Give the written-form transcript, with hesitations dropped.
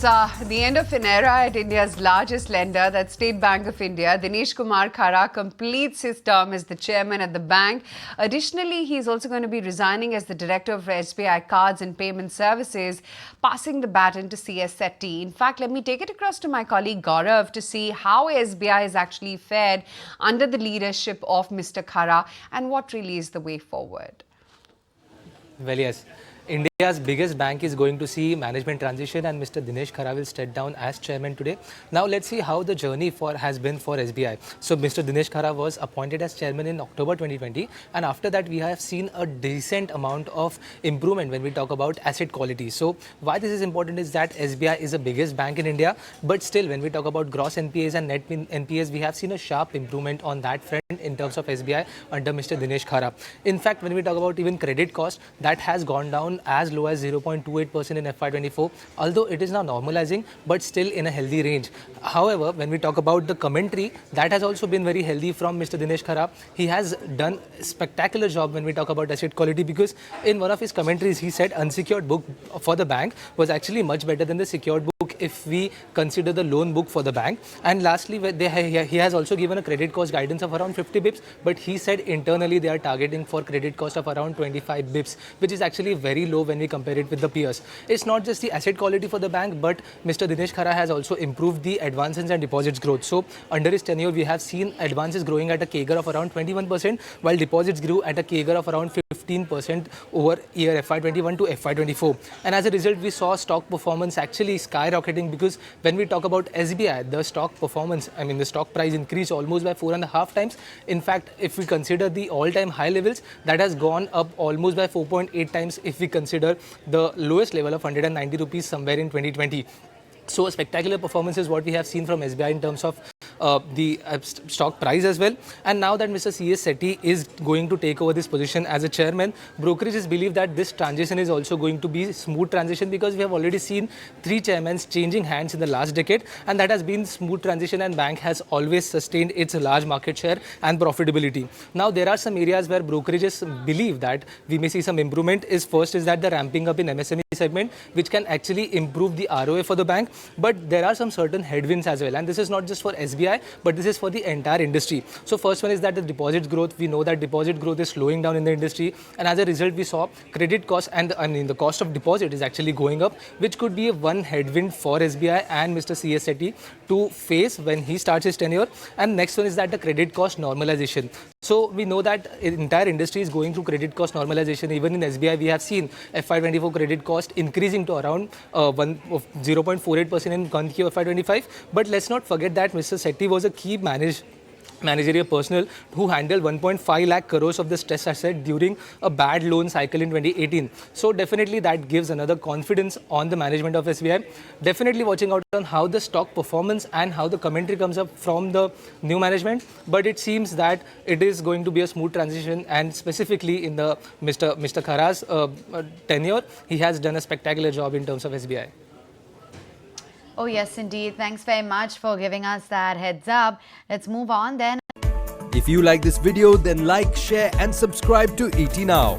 The end of an era at India's largest lender, that's State Bank of India. Dinesh Khara completes his term as the chairman at the bank. Additionally, he's also going to be resigning as the director of SBI Cards and Payment Services, passing the baton to CS Sethi. In fact, let me take it across to my colleague Gaurav to see how SBI has actually fared under the leadership of Mr. Khara and what really is the way forward. Well, yes. India's biggest bank is going to see management transition and Mr. Dinesh Khara will step down as chairman today. Now let's see how the journey has been for SBI. So Mr. Dinesh Khara was appointed as chairman in October 2020 and after that we have seen a decent amount of improvement when we talk about asset quality. So why this is important is that SBI is the biggest bank in India, but still when we talk about gross NPAs and net NPAs, we have seen a sharp improvement on that front in terms of SBI under Mr. Dinesh Khara. In fact, when we talk about even credit cost, that has gone down as low as 0.28% in FY24, although it is now normalizing, but still in a healthy range. However, when we talk about the commentary, that has also been very healthy from Mr. Dinesh Khara. He has done a spectacular job when we talk about asset quality because in one of his commentaries, he said unsecured book for the bank was actually much better than the secured book if we consider the loan book for the bank. And lastly, he has also given a credit cost guidance of around 50 bips, but he said internally they are targeting for credit cost of around 25 bips, which is actually very low when we compare it with the peers. It's not just the asset quality for the bank, but Mr. Dinesh Khara has also improved the advances and deposits growth. So under his tenure, we have seen advances growing at a CAGR of around 21%, while deposits grew at a CAGR of around 15% over year FY21 to FY24. And as a result, we saw stock performance actually skyrocketing because when we talk about SBI, the stock performance, the stock price increased almost by 4.5 times. In fact, if we consider the all-time high levels, that has gone up almost by 4.8 times if we consider the lowest level of 190 rupees somewhere in 2020. So a spectacular performance is what we have seen from SBI in terms of the stock price as well. And now that Mr. CS Sethi is going to take over this position as a chairman, brokerages believe that this transition is also going to be a smooth transition because we have already seen 3 chairmen changing hands in the last decade, and that has been smooth transition, and bank has always sustained its large market share and profitability. Now there are some areas where brokerages believe that we may see some improvement. First is that the ramping up in MSME segment, which can actually improve the ROA for the bank, but there are some certain headwinds as well, and this is not just for SBI, but this is for the entire industry. So first one is that the deposit growth. We know that deposit growth is slowing down in the industry, and as a result we saw credit cost and the cost of deposit is actually going up, which could be one headwind for SBI and Mr. CS Sethi to face when he starts his tenure. And next one is that the credit cost normalization. So we know that the entire industry is going through credit cost normalization. Even in SBI, we have seen FY24 credit cost increasing to around 0.48% in Q FY25. But let's not forget that Mr. Sethi was a key managerial personnel who handled 1.5 lakh crores of the stress asset during a bad loan cycle in 2018. So definitely that gives another confidence on the management of SBI. Definitely watching out on how the stock performance and how the commentary comes up from the new management. But it seems that it is going to be a smooth transition, and specifically in the Mr. Khara's tenure, he has done a spectacular job in terms of SBI. Oh, yes, indeed. Thanks very much for giving us that heads up. Let's move on then. If you like this video, then like, share and subscribe to ET Now.